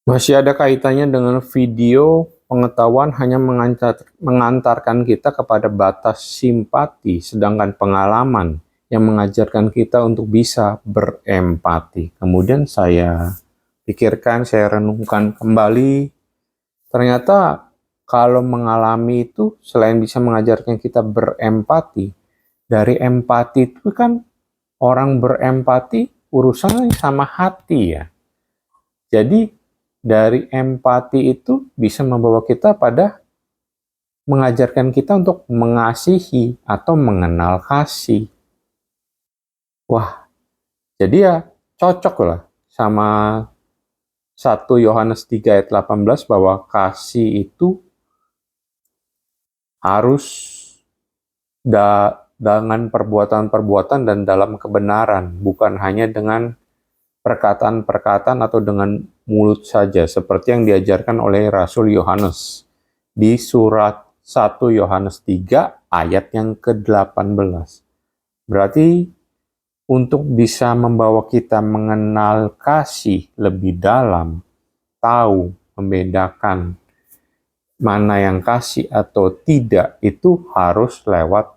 Masih ada kaitannya dengan video pengetahuan hanya mengantarkan kita kepada batas simpati, sedangkan pengalaman yang mengajarkan kita untuk bisa berempati. Kemudian saya pikirkan, saya renungkan kembali, ternyata kalau mengalami itu selain bisa mengajarkan kita berempati, dari empati itu kan orang berempati urusannya sama hati ya. Jadi dari empati itu bisa membawa kita pada mengajarkan kita untuk mengasihi atau mengenal kasih. Wah, jadi ya cocok lah sama 1 Yohanes 3 ayat 18 bahwa kasih itu harus dengan perbuatan-perbuatan dan dalam kebenaran, bukan hanya dengan perkataan-perkataan atau dengan mulut saja, seperti yang diajarkan oleh Rasul Yohanes di surat 1 Yohanes 3 ayat yang ke-18. Berarti untuk bisa membawa kita mengenal kasih lebih dalam, tahu, membedakan mana yang kasih atau tidak, itu harus lewat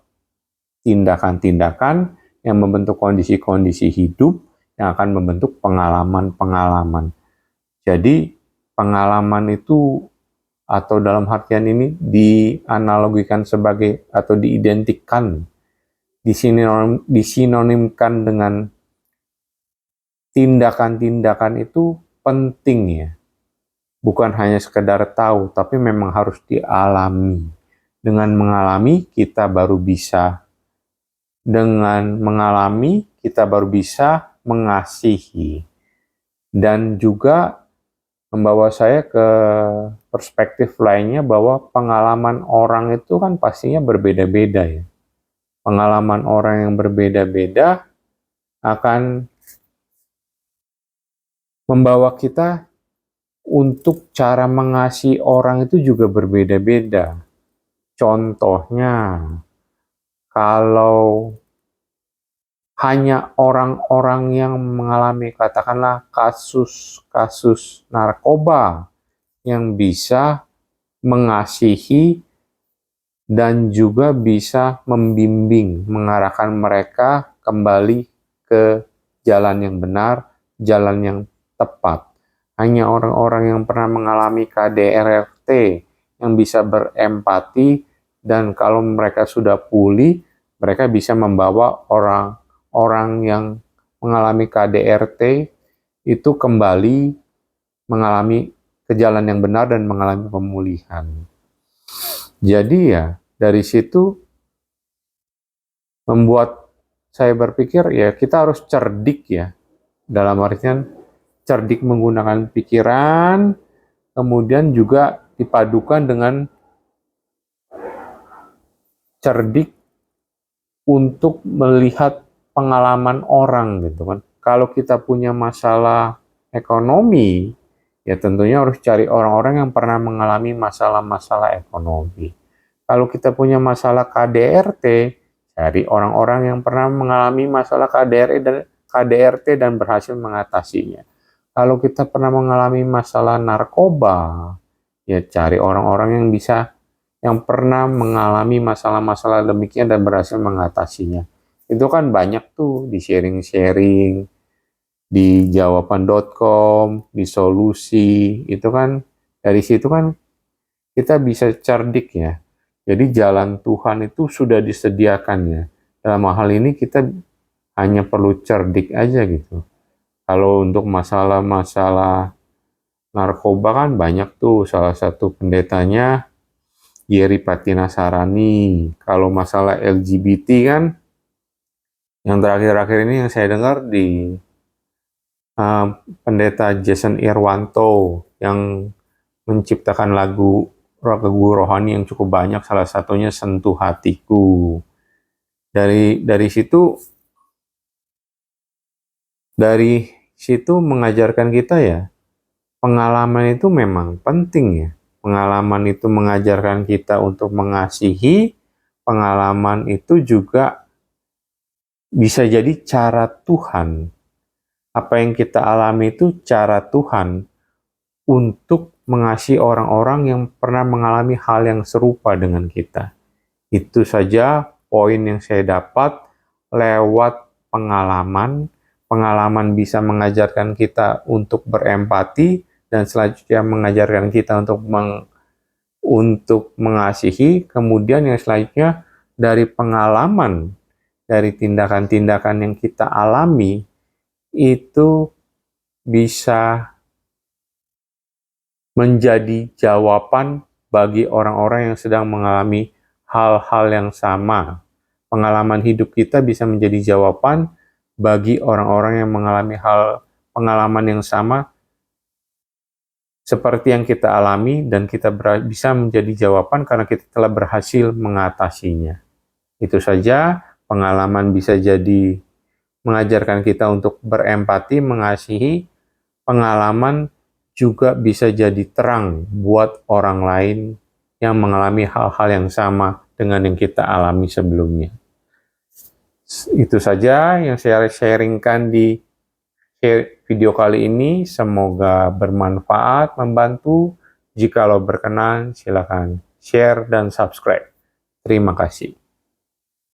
tindakan-tindakan yang membentuk kondisi-kondisi hidup yang akan membentuk pengalaman-pengalaman. Jadi pengalaman itu atau dalam artian ini dianalogikan sebagai atau diidentikan, disinonimkan dengan tindakan-tindakan itu penting ya. Bukan hanya sekedar tahu, tapi memang harus dialami. Dengan mengalami, kita baru bisa mengasihi. Dan juga membawa saya ke perspektif lainnya bahwa pengalaman orang itu kan pastinya berbeda-beda ya. Pengalaman orang yang berbeda-beda akan membawa kita untuk cara mengasihi orang itu juga berbeda-beda. Contohnya, kalau hanya orang-orang yang mengalami katakanlah kasus-kasus narkoba yang bisa mengasihi dan juga bisa membimbing, mengarahkan mereka kembali ke jalan yang benar, jalan yang tepat. Hanya orang-orang yang pernah mengalami KDRT yang bisa berempati, dan kalau mereka sudah pulih, mereka bisa membawa orang-orang yang mengalami KDRT itu kembali mengalami ke jalan yang benar dan mengalami pemulihan. Jadi ya, dari situ membuat saya berpikir ya kita harus cerdik ya. Dalam artian cerdik menggunakan pikiran, kemudian juga dipadukan dengan cerdik untuk melihat pengalaman orang gitu kan. Kalau kita punya masalah ekonomi, ya tentunya harus cari orang-orang yang pernah mengalami masalah-masalah ekonomi. Kalau kita punya masalah KDRT, cari orang-orang yang pernah mengalami masalah KDRT dan berhasil mengatasinya. Kalau kita pernah mengalami masalah narkoba, ya cari orang-orang yang pernah mengalami masalah-masalah demikian dan berhasil mengatasinya. Itu kan banyak tuh di sharing-sharing, di jawaban.com, di solusi, itu kan dari situ kan kita bisa cerdik ya. Jadi jalan Tuhan itu sudah disediakan ya. Dalam hal ini kita hanya perlu cerdik aja gitu. Kalau untuk masalah-masalah narkoba kan banyak tuh, salah satu pendetanya Yeri Patinasarani. Kalau masalah LGBT kan, yang terakhir-terakhir ini yang saya dengar di pendeta Jason Irwanto yang menciptakan lagu rohani yang cukup banyak, salah satunya Sentuh Hatiku. Dari situ mengajarkan kita ya, pengalaman itu memang penting ya. Pengalaman itu mengajarkan kita untuk mengasihi, pengalaman itu juga bisa jadi cara Tuhan. Apa yang kita alami itu cara Tuhan untuk mengasihi orang-orang yang pernah mengalami hal yang serupa dengan kita. Itu saja poin yang saya dapat lewat pengalaman. Pengalaman bisa mengajarkan kita untuk berempati dan selanjutnya mengajarkan kita untuk mengasihi. Kemudian yang selanjutnya dari pengalaman, dari tindakan-tindakan yang kita alami, itu bisa menjadi jawaban bagi orang-orang yang sedang mengalami hal-hal yang sama. Pengalaman hidup kita bisa menjadi jawaban bagi orang-orang yang mengalami pengalaman yang sama seperti yang kita alami, dan kita bisa menjadi jawaban karena kita telah berhasil mengatasinya. Itu saja, pengalaman bisa jadi mengajarkan kita untuk berempati, mengasihi. Pengalaman juga bisa jadi terang buat orang lain yang mengalami hal-hal yang sama dengan yang kita alami sebelumnya. Itu saja yang saya sharingkan di video kali ini. Semoga bermanfaat, membantu. Jikalau berkenan, silakan share dan subscribe. Terima kasih.